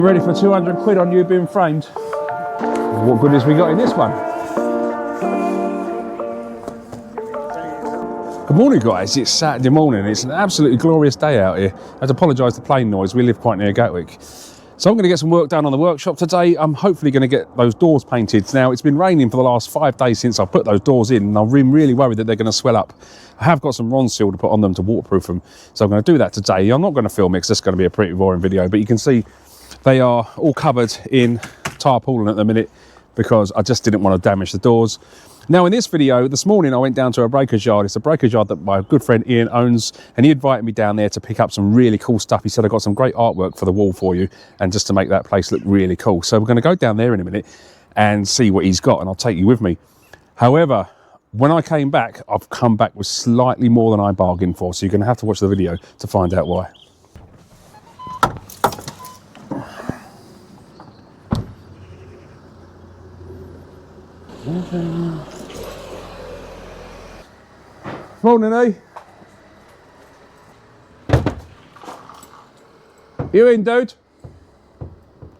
You ready for 200 quid on you being framed? What goodies we got in this one? Good morning guys, it's Saturday morning. It's an absolutely glorious day out here. I have to apologise for plane noise, we live quite near Gatwick. So I'm going to get some work done on the workshop today. I'm hopefully going to get those doors painted. Now it's been raining for the last 5 days since I put those doors in and I'm really worried that they're going to swell up. I have got some Ronseal to put on them to waterproof them. So I'm going to do that today. I'm not going to film it because it's going to be a pretty boring video, but you can see they are all covered in tarpaulin at the minute because I just didn't want to damage the doors. Now in this video, this morning I went down to a breakers yard. It's a breakers yard that my good friend Ian owns, and he invited me down there to pick up some really cool stuff. He said, I've got some great artwork for the wall for you, and just to make that place look really cool. So we're going to go down there in a minute and see what he's got, and I'll take you with me. However, when I came back, I've come back with slightly more than I bargained for, so you're going to have to watch the video to find out why. Morning, eh? You in, dude?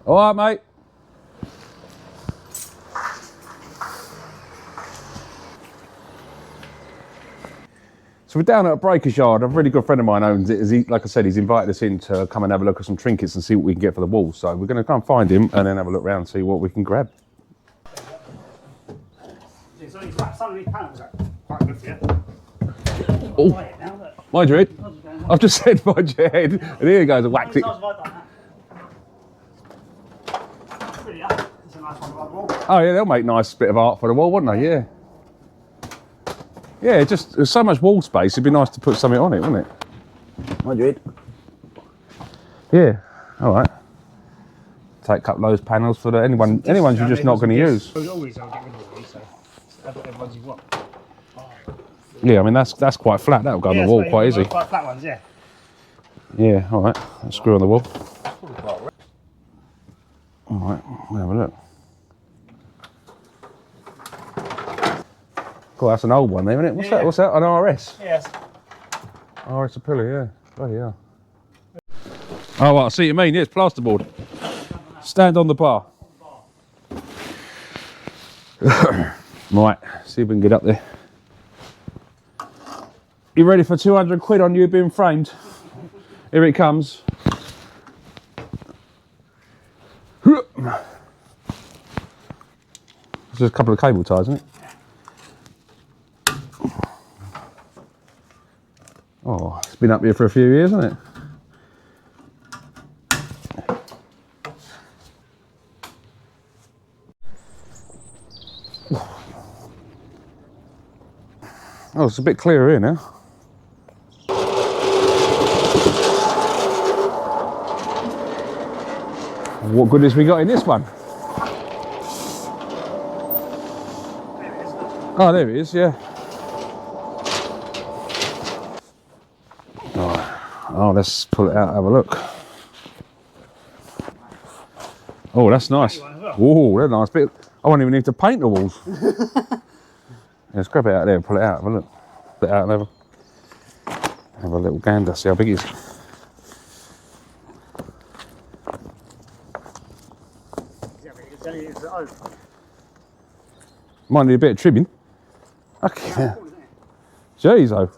All right, mate. So we're down at a breakers yard. A really good friend of mine owns it. Like I said, he's invited us in to come and have a look at some trinkets and see what we can get for the walls. So we're going to go and find him and then have a look around and see what we can grab. Some of these panels are quite good for you. Oh, mind your head. I've just said mind your head, and here he goes and whacks it. Oh yeah, they'll make nice bit of art for the wall, wouldn't they? Yeah. Yeah, just there's so much wall space. It'd be nice to put something on it, wouldn't it? Mind your head. Yeah. All right. Take a couple of those panels for anyone's you're just not going to use. Everyone's you want. Yeah, I mean that's quite flat. That'll go on the wall quite easy. Quite flat ones, yeah. Yeah, all right. Let's screw on the wall. All right, we'll have a look. Cool, that's an old one there, isn't it? What's that? What's that? An RS? Yes. RS a pillar, yeah. Bloody hell. Oh, well, I see what you mean. Yeah, it's plasterboard. Stand on the bar. Right, see if we can get up there. You ready for 200 quid on you being framed? Here it comes. It's just a couple of cable ties, isn't it? Oh, it's been up here for a few years, hasn't it? Oh, it's a bit clearer here now. What goodies we got in this one? Oh, there it is, yeah. Oh, let's pull it out and have a look. Oh, that's nice. Oh, that's a nice bit. I won't even need to paint the walls. Let's grab it out there and pull it out, have a look. Pull it out and have a little gander, see how big it is. Might need a bit of trimming. Okay. Jeez, though.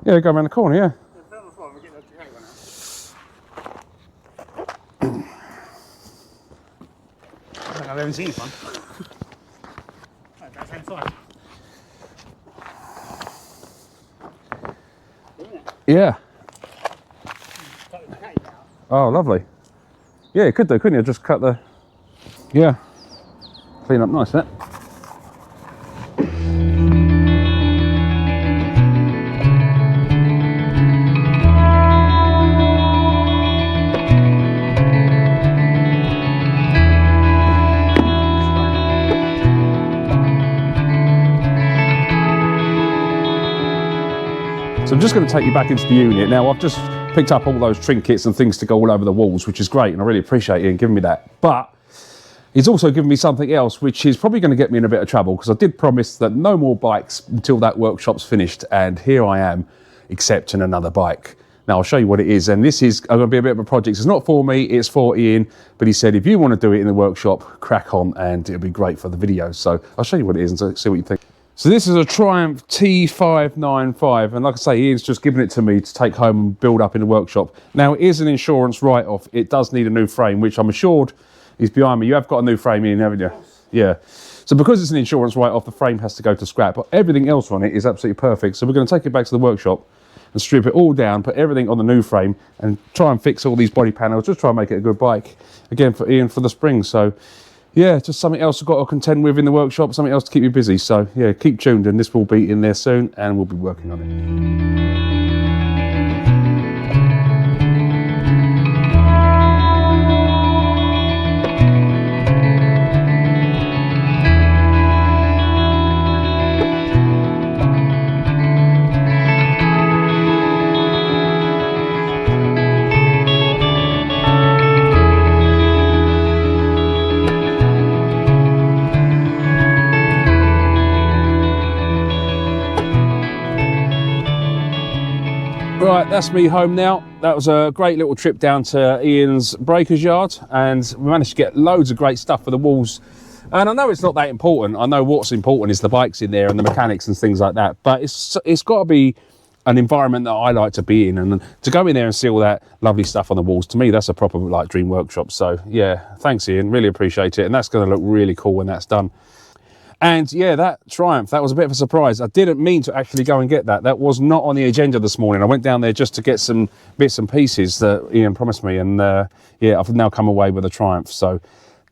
Yeah, go around the corner, yeah. I think I've ever seen one. Yeah. Oh, lovely. Yeah, you could do, couldn't you? Just cut the... Yeah. Clean up nice, that. So I'm just going to take you back into the unit. Now, I've just picked up all those trinkets and things to go all over the walls, which is great, and I really appreciate you giving me that. But he's also given me something else, which is probably going to get me in a bit of trouble, because I did promise that no more bikes until that workshop's finished, and here I am accepting another bike. Now I'll show you what it is, and this is going to be a bit of a project. It's not for me, it's for Ian, but he said if you want to do it in the workshop, crack on, and it'll be great for the video. So I'll show you what it is and see what you think. So this is a Triumph T595, and like I say, Ian's just given it to me to take home and build up in the workshop. Now it is an insurance write-off. It does need a new frame, which I'm assured is behind me. You have got a new frame in, haven't you? Yeah. So because it's an insurance write-off, the frame has to go to scrap, but everything else on it is absolutely perfect. So we're going to take it back to the workshop and strip it all down, put everything on the new frame, and try and fix all these body panels, just try and make it a good bike, again, for Ian for the spring. So, yeah, just something else I've got to contend with in the workshop, something else to keep you busy. So, yeah, keep tuned, and this will be in there soon, and we'll be working on it. Right, that's me home now. That was a great little trip down to Ian's breakers yard, and we managed to get loads of great stuff for the walls. And I know it's not that important. I know what's important is the bikes in there and the mechanics and things like that. But it's got to be an environment that I like to be in, and to go in there and see all that lovely stuff on the walls, to me that's a proper like dream workshop. So yeah, thanks Ian, really appreciate it, and that's going to look really cool when that's done. And yeah, that Triumph, that was a bit of a surprise. I didn't mean to actually go and get that. That was not on the agenda this morning. I went down there just to get some bits and pieces that Ian promised me. And yeah, I've now come away with a Triumph. So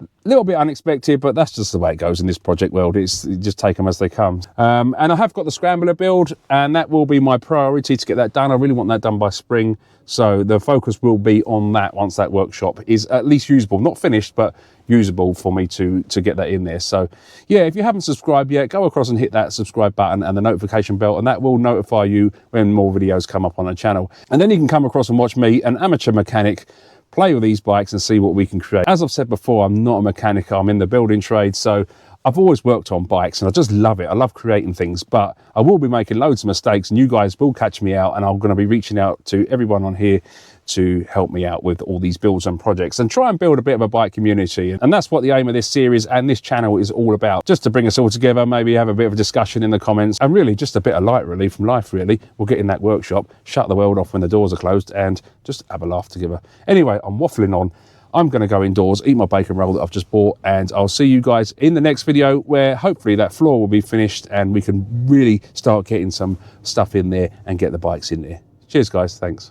a little bit unexpected, but that's just the way it goes in this project world. It's just take them as they come. And I have got the Scrambler build, and that will be my priority to get that done. I really want that done by spring. So the focus will be on that once that workshop is at least usable, not finished, but usable for me to get that in there. So yeah, if you haven't subscribed yet, go across and hit that subscribe button and the notification bell, and that will notify you when more videos come up on the channel. And then you can come across and watch me, an amateur mechanic, play with these bikes and see what we can create. As I've said before, I'm not a mechanic, I'm in the building trade, so I've always worked on bikes and I just love it. I love creating things, but I will be making loads of mistakes, and you guys will catch me out, and I'm going to be reaching out to everyone on here to help me out with all these builds and projects and try and build a bit of a bike community. And that's what the aim of this series and this channel is all about, just to bring us all together, maybe have a bit of a discussion in the comments, and really just a bit of light relief from life, really. We'll get in that workshop, shut the world off when the doors are closed, and just have a laugh together. Anyway, I'm waffling on. I'm going to go indoors, eat my bacon roll that I've just bought, and I'll see you guys in the next video, where hopefully that floor will be finished and we can really start getting some stuff in there and get the bikes in there. Cheers guys, thanks.